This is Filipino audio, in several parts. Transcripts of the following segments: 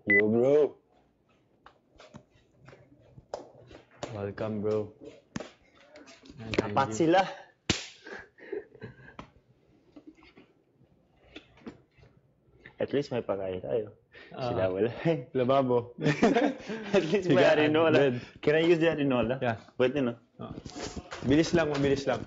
Yo, bro. Welcome, bro. Apat sila. At least may pagkain tayo. Sila wala. Lababo. At least may Higaan, arinola. bed. Can I use the arinola? Yeah. Pwede, no? Bilis lang, mabilis lang.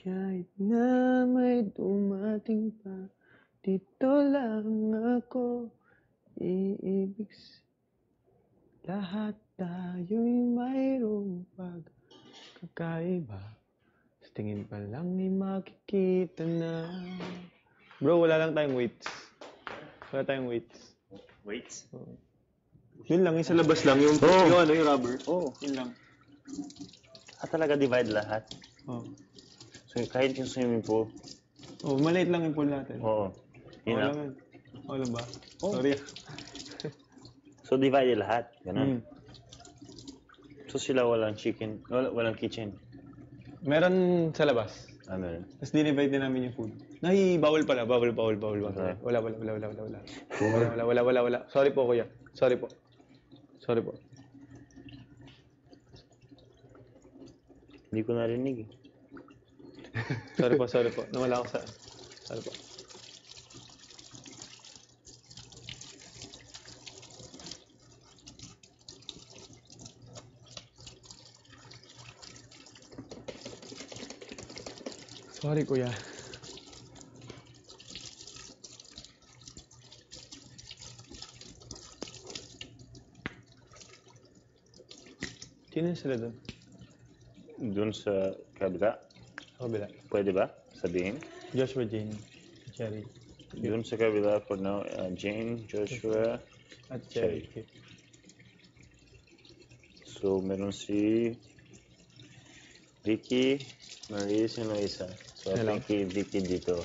Kahit na may dumating pa, dito lang ako iibig. Lahat tayo'y mayroong pagkakaiba. Sa tingin pa lang ay makikita na. Bro, wala lang tayong weights. Wala tayong weights. Weights? Yun lang, yung sa labas lang, yung, yung rubber. Yun lang. Talaga divide lahat. So, kahit yung swimming pool. Maliit lang yung pool natin. Yun lang. Wala ba? Sorry. So, divide lahat. Ganun. So, sila walang chicken, walang kitchen. Meron sa labas. Meron. Tapos dinivide din namin yung food. Bawal pala. Bawal. Okay. Wala. Sorry po, kuya. Sorry po. Hindi ko narinig. Sorry po. Nawala ako sa... Sorry po. Sorry, kuya. Sino sila doon? Doon sa kabila. Kabila. Pwede ba sabihin? Joshua, Jane, Cherry. Doon sa kabila for now, Jane, Joshua, At Cherry. So, meron si Vicky, Maris, and Marisa. So, I Hello. think Vicky dito,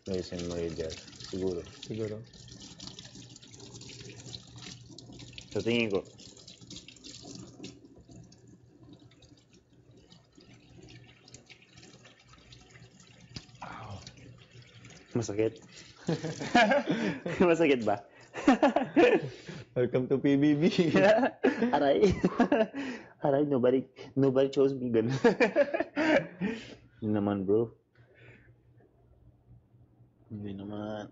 Maris and Marie dyan. Siguro. Sa tingin ko. Masakit. Masakit ba? Welcome to PBB. Aray. Aray, nobody chose me ganun. Hindi naman, bro. Hindi naman.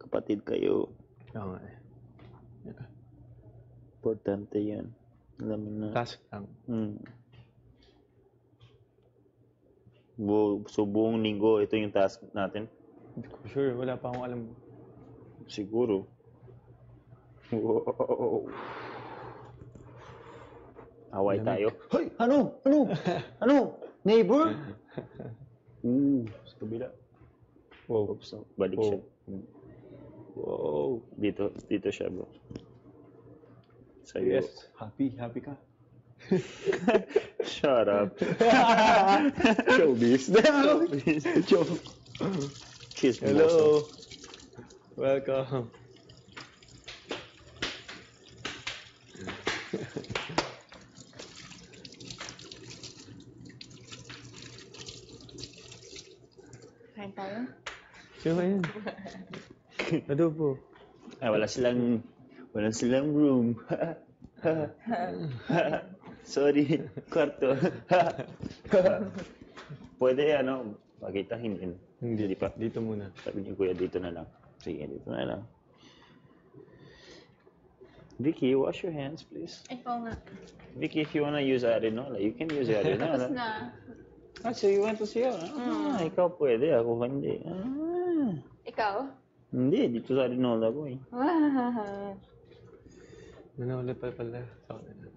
Kapatid kayo. Oo nga eh. Importante yan. Alam mo na. Task lang. So, buong linggo, ito yung task natin? Hindi ko sure. Wala pa akong alam. Siguro. Wow. Away tayo. Hoy! Ano? Neighbor? Sa kabila. Wow. Oops, balik siya. Wow. Dito siya, bro. Sa'yo. Yes. Happy ka. Shut up. Showbiz. Kiss me. Hello. Welcome. Kain tayo? Sino ba yun? Adobo. Wala silang room. Sorry, kwarto. Pwede, pakita, hindi. Hindi pa. Dito muna. Sabi niyo, kuya, dito na lang. Sige, dito na lang. Vicky, wash your hands, please. Ikaw nga. Vicky, if you wanna use arenola, you can use Tapos arenola. na. So you want to see her? Ikaw pwede, ako hindi. Ikaw? Hindi, dito sa arenola ko eh. Wow. Nanaulit pa pala sa kanila.